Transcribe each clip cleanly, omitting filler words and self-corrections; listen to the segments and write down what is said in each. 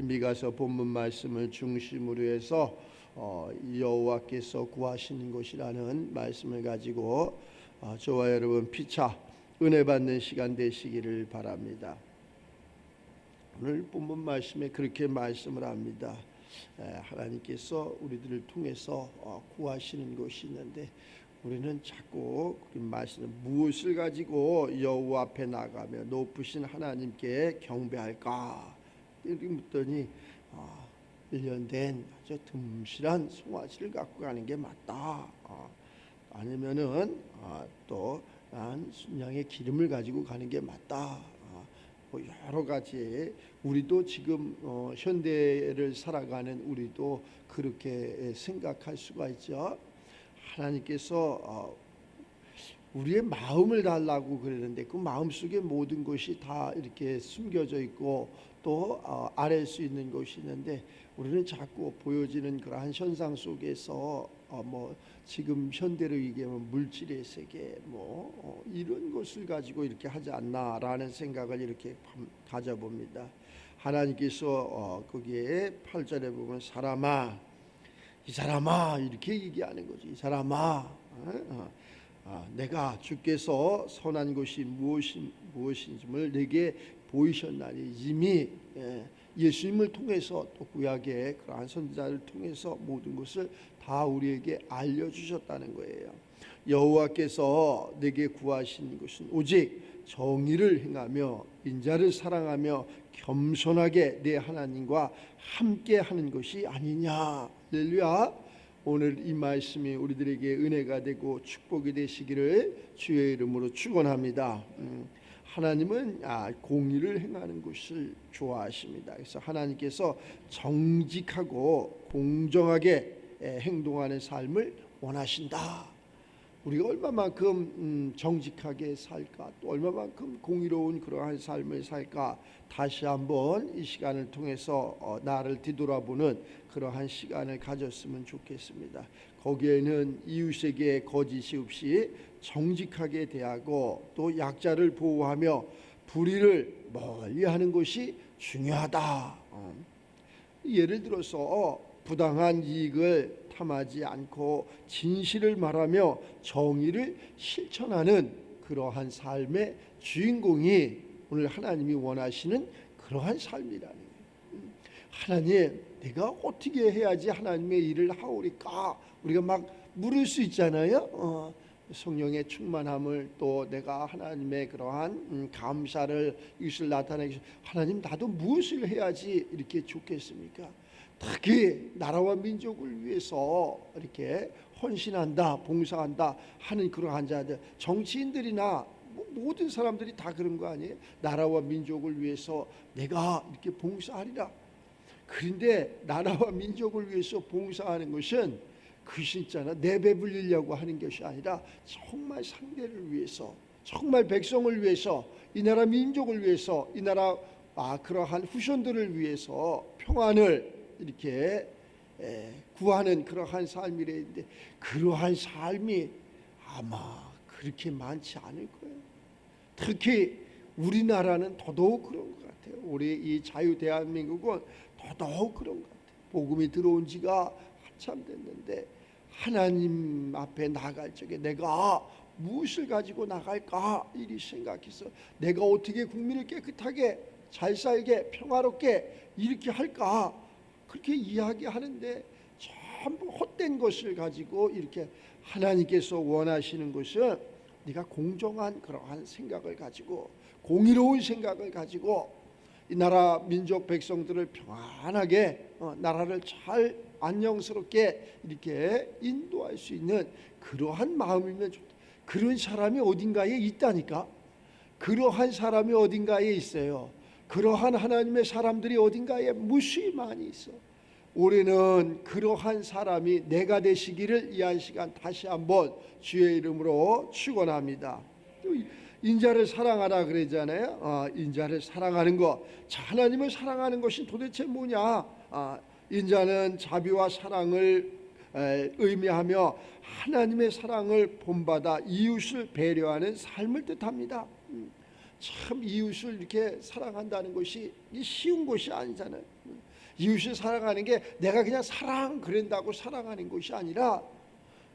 미가서 본문 말씀을 중심으로 해서 여호와께서 구하시는 곳이라는 말씀을 가지고 저와 여러분 피차 은혜 받는 시간 되시기를 바랍니다. 오늘 본문 말씀에 그렇게 말씀을 합니다. 하나님께서 우리들을 통해서 구하시는 것이 있는데 우리는 자꾸 그 말씀 무엇을 가지고 여호와 앞에 나가며 높으신 하나님께 경배할까 이렇게 묻더니 1년 된 아주 듬실한 송아지를 갖고 가는 게 맞다. 아니면은 또 난 순양의 기름을 가지고 가는 게 맞다. 뭐 여러 가지 우리도 지금 현대를 살아가는 우리도 그렇게 생각할 수가 있죠. 하나님께서 우리의 마음을 달라고 그러는데 그 마음 속에 모든 것이 다 이렇게 숨겨져 있고 또 알 수 있는 것이 있는데 우리는 자꾸 보여지는 그러한 현상 속에서 뭐 지금 현대로 얘기하면 물질의 세계 뭐 이런 것을 가지고 이렇게 하지 않나라는 생각을 이렇게 가져봅니다. 하나님께서 거기에 8절에 보면 사람아 이 사람아 이렇게 얘기하는 거지. 이 사람아 내가 주께서 선한 것이 무엇인지를 내게 보이셨나니 이미 예수님을 통해서 또 구약의 그러한 선지자를 통해서 모든 것을 다 우리에게 알려주셨다는 거예요. 여호와께서 내게 구하신 것은 오직 정의를 행하며 인자를 사랑하며 겸손하게 내 하나님과 함께하는 것이 아니냐. 할렐루야. 오늘 이 말씀이 우리들에게 은혜가 되고 축복이 되시기를 주의 이름으로 축원합니다. 하나님은 공의를 행하는 것을 좋아하십니다. 그래서 하나님께서 정직하고 공정하게 행동하는 삶을 원하신다. 우리가 얼마만큼 정직하게 살까, 또 얼마만큼 공의로운 그러한 삶을 살까, 다시 한번 이 시간을 통해서 나를 뒤돌아보는 그러한 시간을 가졌으면 좋겠습니다. 거기에는 이웃에게 거짓이 없이 정직하게 대하고 또 약자를 보호하며 불의를 멀리하는 것이 중요하다. 예를 들어서 부당한 이익을 탐하지 않고 진실을 말하며 정의를 실천하는 그러한 삶의 주인공이 오늘 하나님이 원하시는 그러한 삶이라는 거예요. 하나님, 내가 어떻게 해야지 하나님의 일을 하오리까? 우리가 막 물을 수 있잖아요. 성령의 충만함을 또 내가 하나님의 그러한 감사를 이것을 나타내기 하나님 나도 무엇을 해야지 이렇게 좋겠습니까? 특히 나라와 민족을 위해서 이렇게 헌신한다, 봉사한다 하는 그러한 자들, 정치인들이나 모든 사람들이 다 그런 거 아니에요? 나라와 민족을 위해서 내가 이렇게 봉사하리라. 그런데 나라와 민족을 위해서 봉사하는 것은 그것이 있잖아, 내배불리려고 하는 것이 아니라 정말 상대를 위해서, 정말 백성을 위해서, 이 나라 민족을 위해서, 이 나라 그러한 후손들을 위해서 평안을 이렇게 구하는 그러한 삶이랬는데 그러한 삶이 아마 그렇게 많지 않을 거예요. 특히 우리나라는 더더욱 그런 것 같아요. 우리 이 자유 대한민국은 더더욱 그런 것 같아요. 복음이 들어온 지가 한참 됐는데 하나님 앞에 나갈 적에 내가 무엇을 가지고 나갈까 이리 생각해서 내가 어떻게 국민을 깨끗하게 잘 살게 평화롭게 이렇게 할까 그렇게 이야기하는데 전부 헛된 것을 가지고 이렇게 하나님께서 원하시는 것은 네가 공정한 그러한 생각을 가지고 공의로운 생각을 가지고 이 나라 민족 백성들을 평안하게 나라를 잘 안녕스럽게 이렇게 인도할 수 있는 그러한 마음이면 좋다. 그런 사람이 어딘가에 있다니까. 그러한 사람이 어딘가에 있어요. 그러한 하나님의 사람들이 어딘가에 무수히 많이 있어. 우리는 그러한 사람이 내가 되시기를 이 한 시간 다시 한번 주의 이름으로 축원합니다. 인자를 사랑하라 그러잖아요. 인자를 사랑하는 것, 하나님을 사랑하는 것이 도대체 뭐냐? 인자는 자비와 사랑을 의미하며 하나님의 사랑을 본받아 이웃을 배려하는 삶을 뜻합니다. 참 이웃을 이렇게 사랑한다는 것이 쉬운 것이 아니잖아요. 이웃을 사랑하는 게 내가 그냥 사랑 그런다고 사랑하는 것이 아니라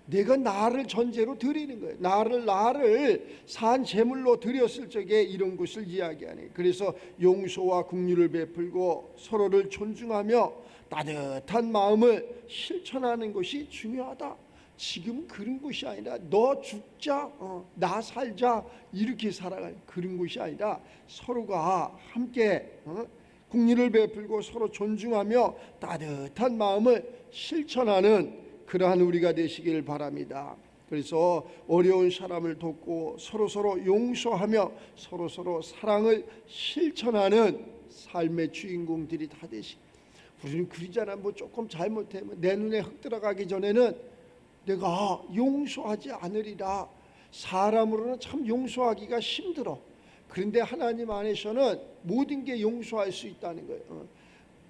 내가 나를 전제로 드리는 거예요. 나를 산 제물로 드렸을 적에 이런 것을 이야기하네. 그래서 용서와 긍휼을 베풀고 서로를 존중하며 따뜻한 마음을 실천하는 것이 중요하다. 지금 그런 것이 아니라 너 죽자, 나 살자 이렇게 살아가는 그런 것이 아니라 서로가 함께 긍휼을 베풀고 서로 존중하며 따뜻한 마음을 실천하는 그러한 우리가 되시길 바랍니다. 그래서 어려운 사람을 돕고 서로 용서하며 서로 사랑을 실천하는 삶의 주인공들이 다 되시. 우리는 그러잖아. 뭐 조금 잘못하면 내 눈에 흙 들어가기 전에는 내가 용서하지 않으리라. 사람으로는 참 용서하기가 힘들어. 그런데 하나님 안에서는 모든 게 용서할 수 있다는 거예요.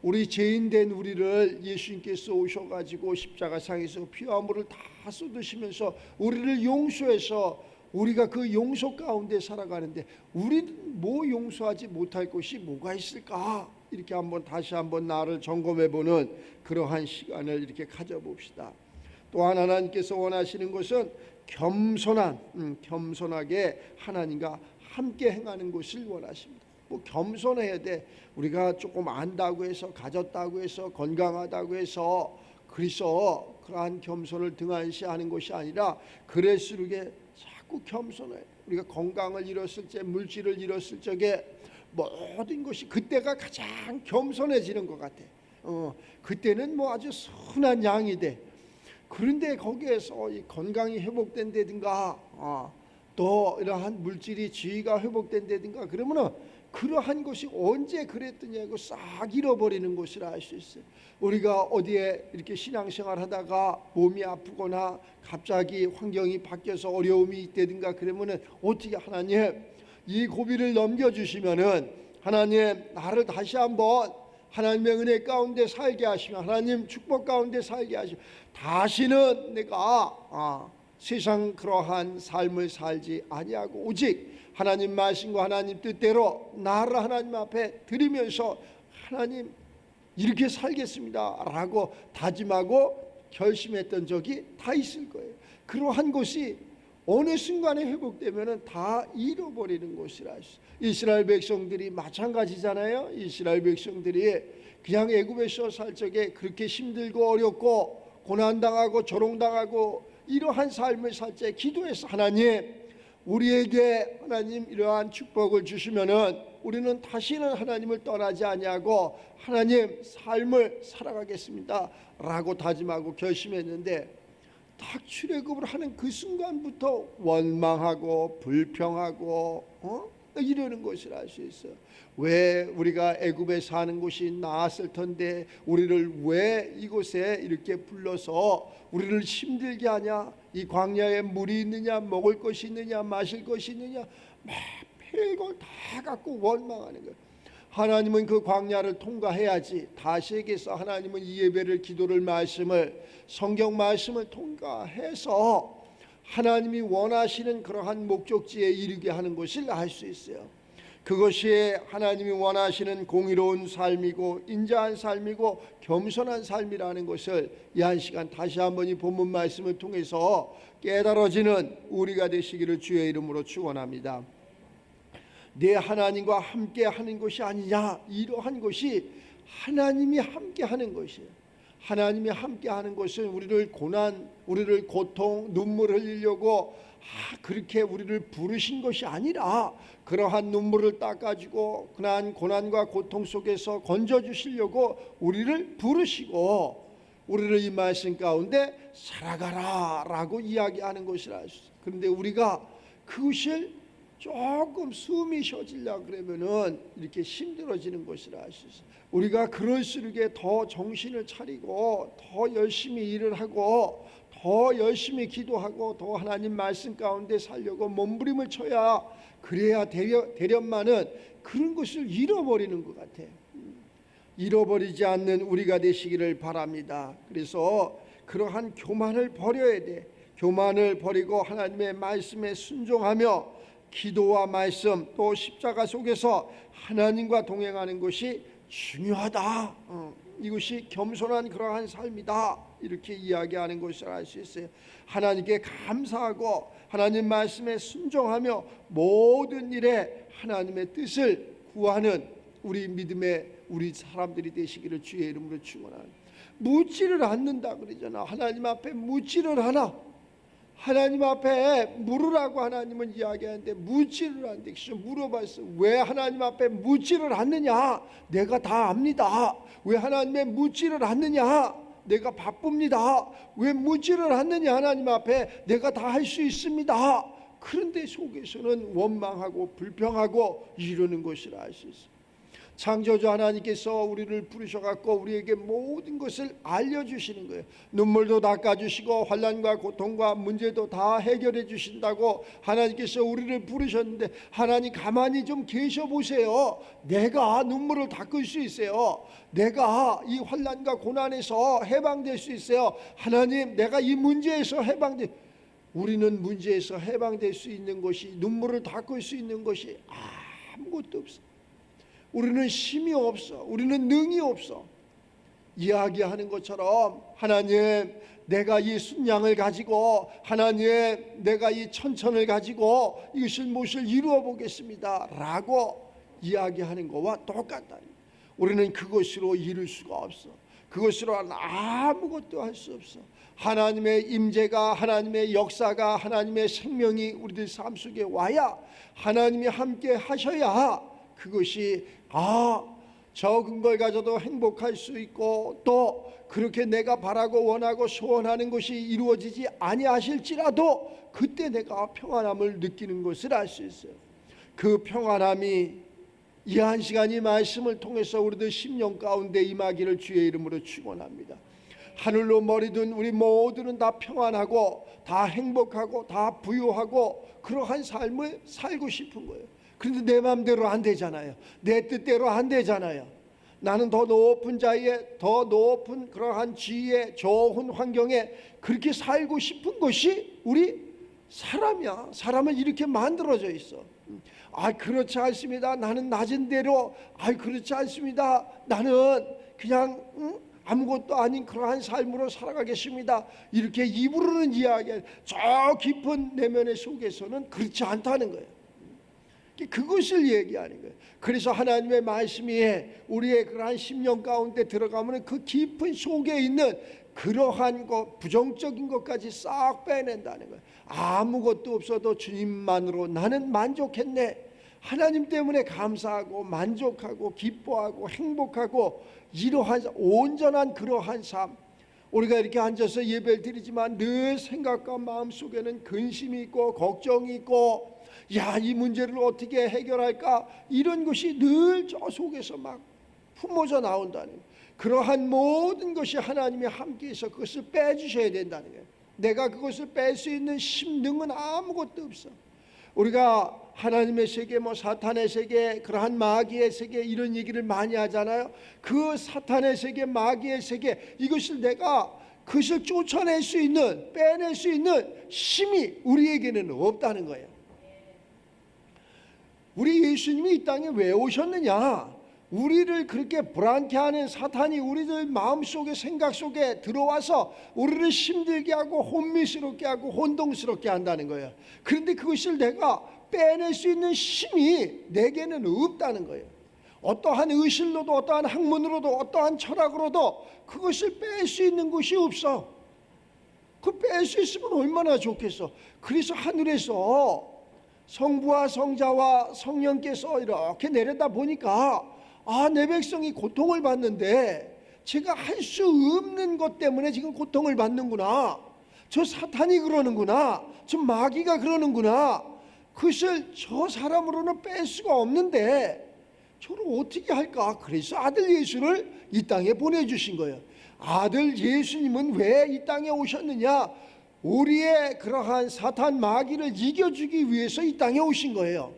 우리 죄인된 우리를 예수님께서 오셔가지고 십자가상에서 피와 물을 다 쏟으시면서 우리를 용서해서 우리가 그 용서 가운데 살아가는데 우리는 뭐 용서하지 못할 것이 뭐가 있을까? 이렇게 다시 한번 나를 점검해보는 그러한 시간을 이렇게 가져봅시다. 또한 하나님께서 원하시는 것은 겸손하게 하나님과 함께 행하는 것을 원하십니다. 뭐 겸손해야 돼. 우리가 조금 안다고 해서 가졌다고 해서 건강하다고 해서 그래서 그러한 겸손을 등한시하는 것이 아니라 그럴수록 자꾸 겸손해. 우리가 건강을 잃었을 때, 물질을 잃었을 적에 모든 것이 그때가 가장 겸손해지는 것 같아. 그때는 뭐 아주 순한 양이 돼. 그런데 거기에서 이 건강이 회복된다든가 또 이러한 물질이 지위가 회복된다든가 그러면은 그러한 것이 언제 그랬더냐고 싹 잃어버리는 것을 알 수 있어요. 우리가 어디에 이렇게 신앙생활 하다가 몸이 아프거나 갑자기 환경이 바뀌어서 어려움이 있다든가 그러면은 어떻게 하나님 이 고비를 넘겨주시면은 하나님 나를 다시 한번 하나님의 은혜 가운데 살게 하시며 하나님 축복 가운데 살게 하시며 다시는 내가 세상 그러한 삶을 살지 아니하고 오직 하나님 말씀과 하나님 뜻대로 나를 하나님 앞에 드리면서 하나님 이렇게 살겠습니다 라고 다짐하고 결심했던 적이 다 있을 거예요. 그러한 것이 어느 순간에 회복되면 다 잃어버리는 것이라. 이스라엘 백성들이 마찬가지잖아요. 이스라엘 백성들이 그냥 애굽에서 살 적에 그렇게 힘들고 어렵고 고난당하고 조롱당하고 이러한 삶을 살 때 기도해서 하나님 우리에게 하나님 이러한 축복을 주시면은 우리는 다시는 하나님을 떠나지 아니하고 하나님 삶을 살아가겠습니다 라고 다짐하고 결심했는데 딱 출애굽을 하는 그 순간부터 원망하고 불평하고 이러는 것을 알 수 있어요. 왜 우리가 애굽에 사는 곳이 나았을 텐데 우리를 왜 이곳에 이렇게 불러서 우리를 힘들게 하냐? 이 광야에 물이 있느냐, 먹을 것이 있느냐, 마실 것이 있느냐, 별걸 다 갖고 원망하는 거예요. 하나님은 그 광야를 통과해야지. 다시 얘기해서 하나님은 이 예배를, 기도를, 말씀을, 성경 말씀을 통과해서 하나님이 원하시는 그러한 목적지에 이르게 하는 것을 알 수 있어요. 그것이 하나님이 원하시는 공의로운 삶이고 인자한 삶이고 겸손한 삶이라는 것을 이 한 시간 다시 한번 이 본문 말씀을 통해서 깨달아지는 우리가 되시기를 주의 이름으로 축원합니다. 내 하나님과 함께 하는 것이 아니냐. 이러한 것이 하나님이 함께 하는 것이에요. 하나님이 함께 하는 것은 우리를 고난, 우리를 고통, 눈물 흘리려고 그렇게 우리를 부르신 것이 아니라 그러한 눈물을 닦아주고 그러한 고난과 고통 속에서 건져주시려고 우리를 부르시고 우리를 이 말씀 가운데 살아가라 라고 이야기하는 것이라. 그런데 우리가 그것을 조금 숨이 쉬어지려고 그러면은 이렇게 힘들어지는 것을 알 수 있어요. 우리가 그럴수록 더 정신을 차리고 더 열심히 일을 하고 더 열심히 기도하고 더 하나님 말씀 가운데 살려고 몸부림을 쳐야, 그래야 대련만은 그런 것을 잃어버리는 것 같아요. 잃어버리지 않는 우리가 되시기를 바랍니다. 그래서 그러한 교만을 버려야 돼. 교만을 버리고 하나님의 말씀에 순종하며 기도와 말씀 또 십자가 속에서 하나님과 동행하는 것이 중요하다. 이것이 겸손한 그러한 삶이다. 이렇게 이야기하는 것을 알 수 있어요. 하나님께 감사하고 하나님 말씀에 순종하며 모든 일에 하나님의 뜻을 구하는 우리 믿음의 우리 사람들이 되시기를 주의 이름으로 축원합니다. 묻지를 않는다 그러잖아. 하나님 앞에 묻지를 않아. 하나님 앞에 물으라고 하나님은 이야기하는데 묻지를 않는데, 물어봤어. 왜 하나님 앞에 묻지를 않느냐? 내가 다 압니다. 왜 하나님의 묻지를 않느냐? 내가 바쁩니다. 왜 묻지를 않느냐? 하나님 앞에 내가 다 할 수 있습니다. 그런데 속에서는 원망하고 불평하고 이러는 것을 알 수 있어요. 창조주 하나님께서 우리를 부르셔갖고 우리에게 모든 것을 알려주시는 거예요. 눈물도 닦아주시고 환난과 고통과 문제도 다 해결해 주신다고 하나님께서 우리를 부르셨는데, 하나님 가만히 좀 계셔보세요. 내가 눈물을 닦을 수 있어요. 내가 이 환난과 고난에서 해방될 수 있어요. 하나님, 내가 이 문제에서 우리는 문제에서 해방될 수 있는 것이, 눈물을 닦을 수 있는 것이 아무것도 없어. 우리는 힘이 없어. 우리는 능이 없어. 이야기하는 것처럼 하나님, 내가 이 순양을 가지고, 하나님, 내가 이 천천을 가지고 이것을 무엇을 이루어 보겠습니다 라고 이야기하는 것과 똑같다. 우리는 그것으로 이룰 수가 없어. 그것으로 아무것도 할 수 없어. 하나님의 임재가, 하나님의 역사가, 하나님의 생명이 우리들 삶 속에 와야, 하나님이 함께 하셔야 그것이 적은 걸 가져도 행복할 수 있고, 또 그렇게 내가 바라고 원하고 소원하는 것이 이루어지지 아니하실지라도 그때 내가 평안함을 느끼는 것을 알 수 있어요. 그 평안함이 이 한 시간 이 말씀을 통해서 우리들 심령 가운데 임하기를 주의 이름으로 축원합니다. 하늘로 머리 든 우리 모두는 다 평안하고 다 행복하고 다 부유하고 그러한 삶을 살고 싶은 거예요. 그런데 내 마음대로 안 되잖아요. 내 뜻대로 안 되잖아요. 나는 더 높은 자리에, 더 높은 그러한 지위에, 좋은 환경에 그렇게 살고 싶은 것이 우리 사람이야. 사람은 이렇게 만들어져 있어. 그렇지 않습니다. 나는 낮은 대로. 그렇지 않습니다. 나는 그냥 아무것도 아닌 그러한 삶으로 살아가겠습니다. 이렇게 입으로는 이야기, 저 깊은 내면의 속에서는 그렇지 않다는 거예요. 그것을 얘기하는 거예요. 그래서 하나님의 말씀이 우리의 그러한 심령 가운데 들어가면 그 깊은 속에 있는 그러한 것, 부정적인 것까지 싹 빼낸다는 거예요. 아무것도 없어도 주님만으로 나는 만족했네. 하나님 때문에 감사하고 만족하고 기뻐하고 행복하고 이러한 온전한 그러한 삶. 우리가 이렇게 앉아서 예배를 드리지만 늘 생각과 마음속에는 근심이 있고 걱정이 있고, 이 문제를 어떻게 해결할까, 이런 것이 늘 저 속에서 막 품어져 나온다는 거예요. 그러한 모든 것이 하나님이 함께해서 그것을 빼주셔야 된다는 거예요. 내가 그것을 뺄 수 있는 힘능은 아무것도 없어. 우리가 하나님의 세계, 사탄의 세계, 그러한 마귀의 세계 이런 얘기를 많이 하잖아요. 그 사탄의 세계, 마귀의 세계, 이것을 내가 그것을 쫓아낼 수 있는, 빼낼 수 있는 힘이 우리에게는 없다는 거예요. 우리 예수님이 이 땅에 왜 오셨느냐? 우리를 그렇게 불안케하는 사탄이 우리들 마음속에, 생각 속에 들어와서 우리를 힘들게 하고 혼미스럽게 하고 혼동스럽게 한다는 거예요. 그런데 그것을 내가 빼낼 수 있는 힘이 내게는 없다는 거예요. 어떠한 의실로도, 어떠한 학문으로도, 어떠한 철학으로도 그것을 뺄 수 있는 것이 없어. 그 뺄 수 있으면 얼마나 좋겠어. 그래서 하늘에서 성부와 성자와 성령께서 이렇게 내려다 보니까 내 백성이 고통을 받는데 제가 할 수 없는 것 때문에 지금 고통을 받는구나. 저 사탄이 그러는구나. 저 마귀가 그러는구나. 그것을 저 사람으로는 뺄 수가 없는데 저를 어떻게 할까? 그래서 아들 예수를 이 땅에 보내주신 거예요. 아들 예수님은 왜 이 땅에 오셨느냐? 우리의 그러한 사탄 마귀를 이겨주기 위해서 이 땅에 오신 거예요.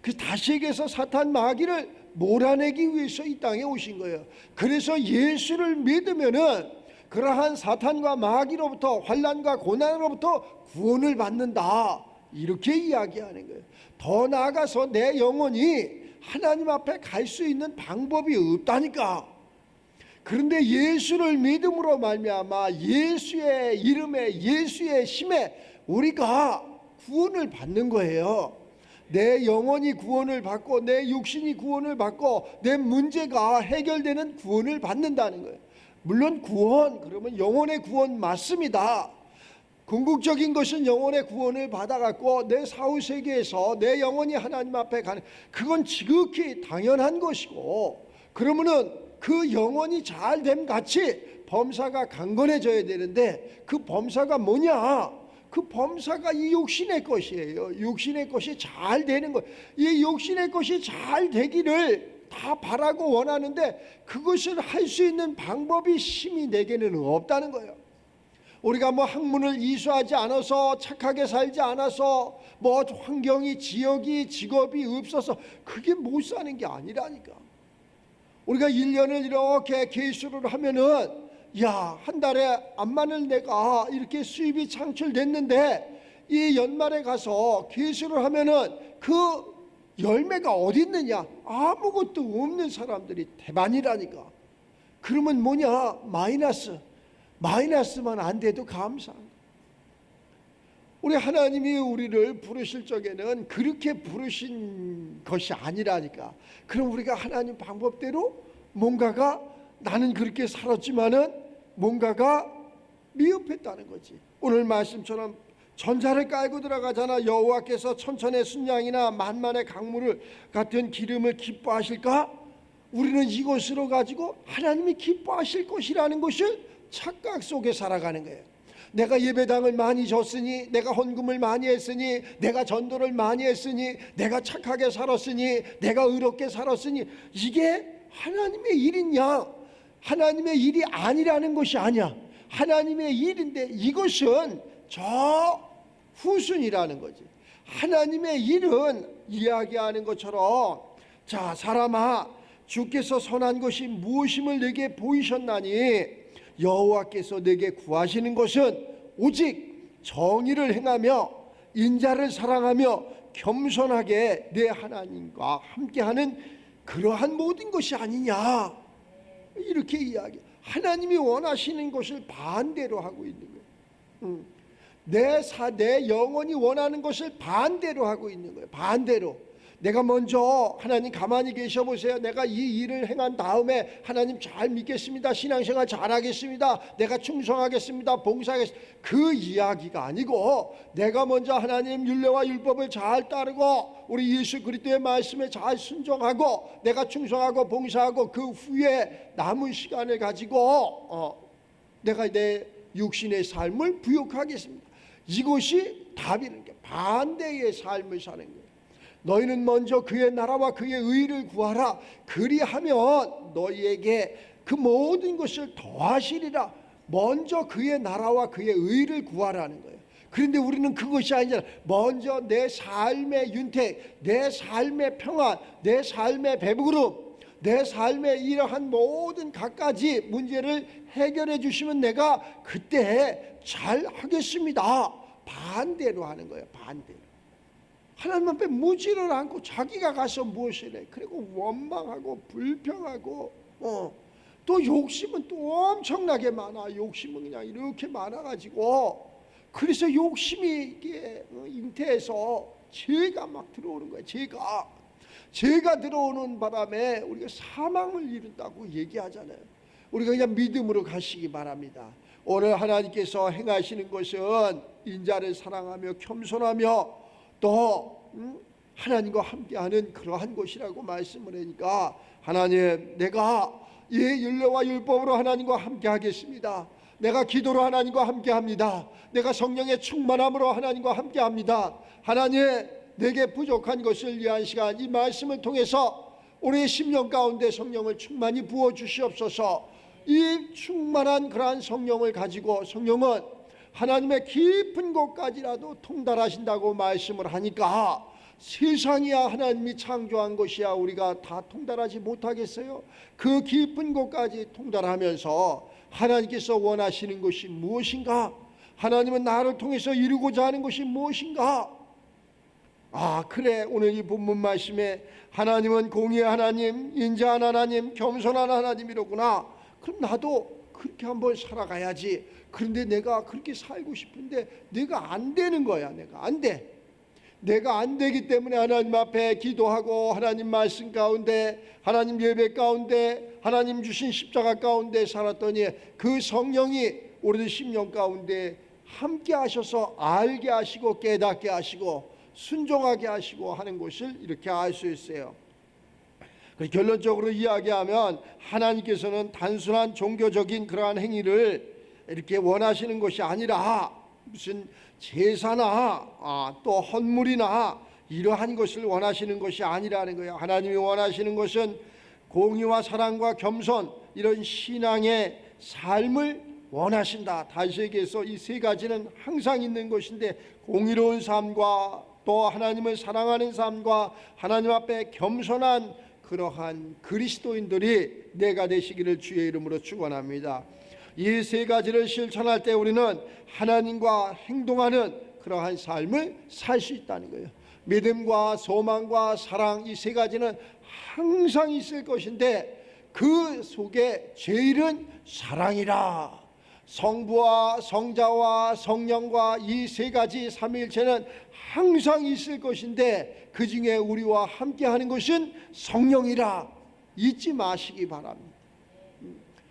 그 다시 얘기해서 사탄 마귀를 몰아내기 위해서 이 땅에 오신 거예요. 그래서 예수를 믿으면은 그러한 사탄과 마귀로부터, 환난과 고난으로부터 구원을 받는다, 이렇게 이야기하는 거예요. 더 나아가서 내 영혼이 하나님 앞에 갈 수 있는 방법이 없다니까. 그런데 예수를 믿음으로 말미암아 예수의 이름에, 예수의 힘에 우리가 구원을 받는 거예요. 내 영혼이 구원을 받고 내 육신이 구원을 받고 내 문제가 해결되는 구원을 받는다는 거예요. 물론 구원, 그러면 영혼의 구원 맞습니다. 궁극적인 것은 영혼의 구원을 받아갖고 내 사후세계에서 내 영혼이 하나님 앞에 가는, 그건 지극히 당연한 것이고, 그러면은 그 영혼이 잘됨 같이 범사가 강건해져야 되는데, 그 범사가 뭐냐? 그 범사가 이 육신의 것이에요. 육신의 것이 잘 되는 것, 이 육신의 것이 잘 되기를 다 바라고 원하는데 그것을 할 수 있는 방법이 심히 내게는 없다는 거예요. 우리가 뭐 학문을 이수하지 않아서, 착하게 살지 않아서, 뭐 환경이, 지역이, 직업이 없어서 그게 못 사는 게 아니라니까. 우리가 1년을 이렇게 계수를 하면은, 야, 한 달에 암만을 내가 이렇게 수입이 창출됐는데 이 연말에 가서 계수를 하면은 그 열매가 어디 있느냐? 아무것도 없는 사람들이 대반이라니까. 그러면 뭐냐? 마이너스만 안 돼도 감사한 거예요. 우리 하나님이 우리를 부르실 적에는 그렇게 부르신 것이 아니라니까. 그럼 우리가 하나님 방법대로 뭔가가, 나는 그렇게 살았지만은 뭔가가 미흡했다는 거지. 오늘 말씀처럼 전자를 깔고 들어가잖아. 여호와께서 천천의 순양이나 만만의 강물을 같은 기름을 기뻐하실까? 우리는 이것으로 가지고 하나님이 기뻐하실 것이라는 것을 착각 속에 살아가는 거예요. 내가 예배당을 많이 줬으니, 내가 헌금을 많이 했으니, 내가 전도를 많이 했으니, 내가 착하게 살았으니, 내가 의롭게 살았으니, 이게 하나님의 일이냐? 하나님의 일이 아니라는 것이 아니야. 하나님의 일인데 이것은 저 후순이라는 거지. 하나님의 일은 이야기하는 것처럼, 자, 사람아, 주께서 선한 것이 무엇임을 내게 보이셨나니 여호와께서 내게 구하시는 것은 오직 정의를 행하며 인자를 사랑하며 겸손하게 내 하나님과 함께하는 그러한 모든 것이 아니냐, 이렇게 이야기. 하나님이 원하시는 것을 반대로 하고 있는 거예요. 내 영혼이 원하는 것을 반대로 하고 있는 거예요. 반대로. 내가 먼저, 하나님 가만히 계셔 보세요. 내가 이 일을 행한 다음에 하나님 잘 믿겠습니다, 신앙생활 잘하겠습니다, 내가 충성하겠습니다, 봉사하겠습니다, 그 이야기가 아니고, 내가 먼저 하나님 율례와 율법을 잘 따르고 우리 예수 그리스도의 말씀에 잘 순종하고 내가 충성하고 봉사하고 그 후에 남은 시간을 가지고 내가 내 육신의 삶을 부욕하겠습니다. 이것이 답이라는 게, 반대의 삶을 사는 거예요. 너희는 먼저 그의 나라와 그의 의를 구하라. 그리하면 너희에게 그 모든 것을 더하시리라. 먼저 그의 나라와 그의 의를 구하라는 거예요. 그런데 우리는 그것이 아니잖아. 먼저 내 삶의 윤택, 내 삶의 평안, 내 삶의 배부름, 내 삶의 이러한 모든 갖가지 문제를 해결해 주시면 내가 그때 잘 하겠습니다. 반대로 하는 거예요. 반대로. 하나님 앞에 묻지를 않고 자기가 가서 무엇을 해. 그리고 원망하고 불평하고 또 욕심은 또 엄청나게 많아. 욕심은 그냥 이렇게 많아가지고, 그래서 욕심이 이게 잉태해서 죄가 막 들어오는 거야. 죄가 들어오는 바람에 우리가 사망을 이룬다고 얘기하잖아요. 우리가 그냥 믿음으로 가시기 바랍니다. 오늘 하나님께서 행하시는 것은 인자를 사랑하며 겸손하며 또 하나님과 함께하는 그러한 것이라고 말씀을 하니까, 하나님, 내가 이 율례와 율법으로 하나님과 함께하겠습니다. 내가 기도로 하나님과 함께합니다. 내가 성령의 충만함으로 하나님과 함께합니다. 하나님, 내게 부족한 것을 위한 시간, 이 말씀을 통해서 우리의 심령 가운데 성령을 충만히 부어주시옵소서. 이 충만한 그러한 성령을 가지고, 성령은 하나님의 깊은 곳까지라도 통달하신다고 말씀을 하니까, 세상이야 하나님이 창조한 것이야 우리가 다 통달하지 못하겠어요? 그 깊은 곳까지 통달하면서 하나님께서 원하시는 것이 무엇인가? 하나님은 나를 통해서 이루고자 하는 것이 무엇인가? 그래, 오늘 이 본문 말씀에 하나님은 공의의 하나님, 인자한 하나님, 겸손한 하나님이로구나. 그럼 나도 그렇게 한번 살아가야지. 그런데 내가 그렇게 살고 싶은데 내가 안 되는 거야. 내가 안 돼. 내가 안 되기 때문에 하나님 앞에 기도하고, 하나님 말씀 가운데, 하나님 예배 가운데, 하나님 주신 십자가 가운데 살았더니 그 성령이 우리들 심령 가운데 함께 하셔서 알게 하시고 깨닫게 하시고 순종하게 하시고 하는 것을 이렇게 알 수 있어요. 결론적으로 이야기하면 하나님께서는 단순한 종교적인 그러한 행위를 이렇게 원하시는 것이 아니라 무슨 제사나 또 헌물이나 이러한 것을 원하시는 것이 아니라는 거예요. 하나님이 원하시는 것은 공의와 사랑과 겸손, 이런 신앙의 삶을 원하신다. 다시 얘기해서 이 세 가지는 항상 있는 것인데, 공의로운 삶과 또 하나님을 사랑하는 삶과 하나님 앞에 겸손한 그러한 그리스도인들이 내가 되시기를 주의 이름으로 축원합니다. 이 세 가지를 실천할 때 우리는 하나님과 행동하는 그러한 삶을 살 수 있다는 거예요. 믿음과 소망과 사랑, 이 세 가지는 항상 있을 것인데 그 속에 제일은 사랑이라. 성부와 성자와 성령과 이 세 가지 삼위일체는 항상 있을 것인데 그 중에 우리와 함께하는 것은 성령이라. 잊지 마시기 바랍니다.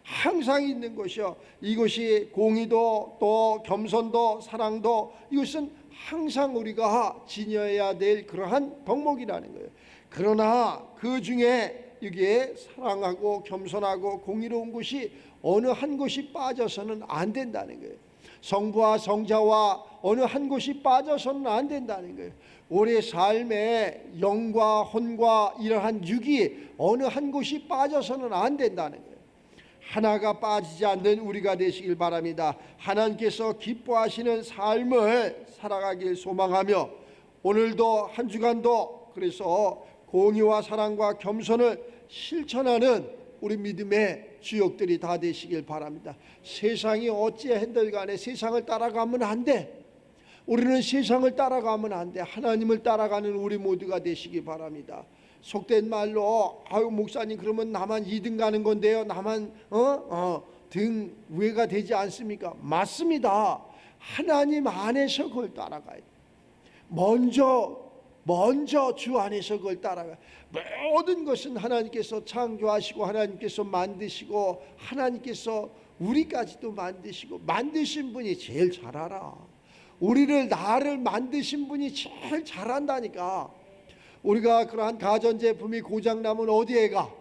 항상 있는 것이요. 이것이 공의도 또 겸손도 사랑도, 이것은 항상 우리가 지녀야 될 그러한 덕목이라는 거예요. 그러나 그 중에 이게 사랑하고 겸손하고 공의로운 것이 어느 한 것이 빠져서는 안 된다는 거예요. 성부와 성자와 어느 한 것이 빠져서는 안 된다는 거예요. 우리의 삶에 영과 혼과 이러한 육이 어느 한 곳이 빠져서는 안 된다는 거예요. 하나가 빠지지 않는 우리가 되시길 바랍니다. 하나님께서 기뻐하시는 삶을 살아가길 소망하며, 오늘도 한 주간도 그래서 공의와 사랑과 겸손을 실천하는 우리 믿음의 주역들이 다 되시길 바랍니다. 세상이 어찌한들 간에 세상을 따라가면 안 돼. 우리는 세상을 따라가면 안 돼. 하나님을 따라가는 우리 모두가 되시기 바랍니다. 속된 말로 목사님 그러면 나만 2등 가는 건데요, 나만 등 외가 되지 않습니까? 맞습니다. 하나님 안에서 그걸 따라가야 돼. 먼저 주 안에서 그걸 따라가. 모든 것은 하나님께서 창조하시고 하나님께서 만드시고 하나님께서 우리까지도 만드시고, 만드신 분이 제일 잘 알아. 나를 만드신 분이 제일 잘 안다니까. 우리가 그러한 가전제품이 고장나면 어디에 가?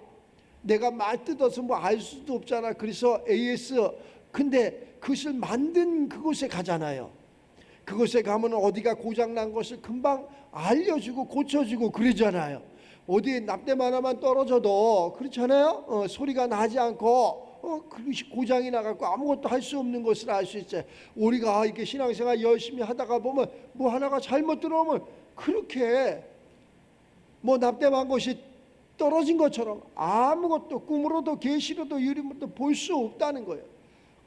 내가 말 뜯어서 뭐 알 수도 없잖아. 그래서 AS, 근데 그것을 만든 그곳에 가잖아요. 그곳에 가면 어디가 고장난 것을 금방 알려주고 고쳐주고 그러잖아요. 어디 납땜 하나만 떨어져도 그렇잖아요. 소리가 나지 않고 그것이 고장이 나갖고 아무것도 할 수 없는 것을 알 수 있어요. 우리가 이렇게 신앙생활 열심히 하다가 보면 뭐 하나가 잘못 들어오면 그렇게 뭐 납땜한 것이 떨어진 것처럼 아무것도 꿈으로도 계시로도 유림으로도 볼 수 없다는 거예요.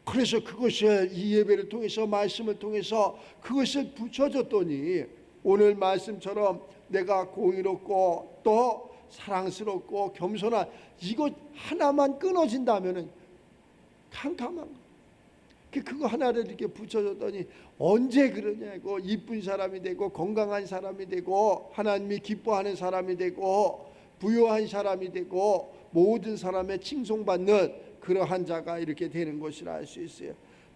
그래서 그것을 이 예배를 통해서 말씀을 통해서 그것을 붙여줬더니 오늘 말씀처럼 내가 공의롭고 또 사랑스럽고 겸손한 이것 하나만 끊어진다면은 캄캄한 거. 그거 하나를 이렇게 붙여줬더니 언제 그러냐고, 이쁜 사람이 되고 건강한 사람이 되고 하나님이 기뻐하는 사람이 되고 부유한 사람이 되고 모든 사람의 칭송받는 그러한 자가 이렇게 되는 것이라 알 수 있어요.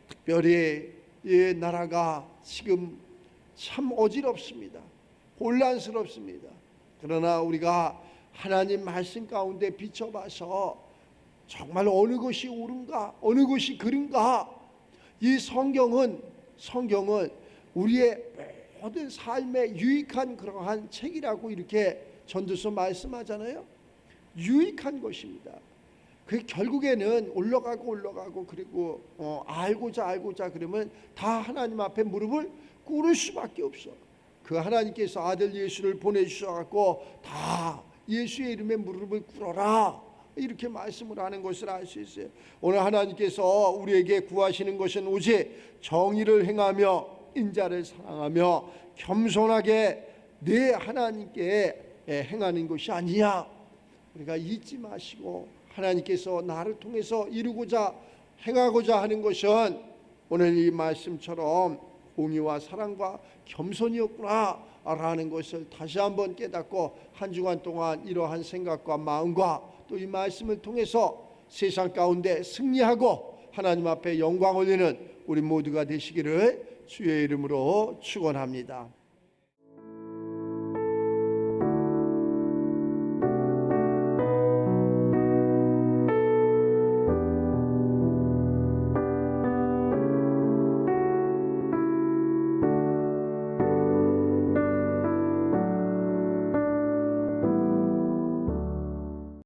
특별히 이 나라가 지금 참 어지럽습니다. 혼란스럽습니다. 그러나 우리가 하나님 말씀 가운데 비춰봐서 정말 어느 것이 옳은가, 어느 것이 그른가, 이 성경은 우리의 모든 삶에 유익한 그러한 책이라고 이렇게 전도서 말씀하잖아요. 유익한 것입니다. 그 결국에는 올라가고 그리고 알고자 그러면 다 하나님 앞에 무릎을 꿇을 수밖에 없어. 그 하나님께서 아들 예수를 보내주셔갖고 다 예수의 이름에 무릎을 꿇어라 이렇게 말씀을 하는 것을 알 수 있어요. 오늘 하나님께서 우리에게 구하시는 것은 오직 정의를 행하며 인자를 사랑하며 겸손하게 내 하나님께 행하는 것이 아니냐. 우리가 잊지 마시고 하나님께서 나를 통해서 이루고자 행하고자 하는 것은 오늘 이 말씀처럼 공의와 사랑과 겸손이었구나 라는 것을 다시 한번 깨닫고 한 주간 동안 이러한 생각과 마음과 또 이 말씀을 통해서 세상 가운데 승리하고 하나님 앞에 영광 올리는 우리 모두가 되시기를 주의 이름으로 축원합니다.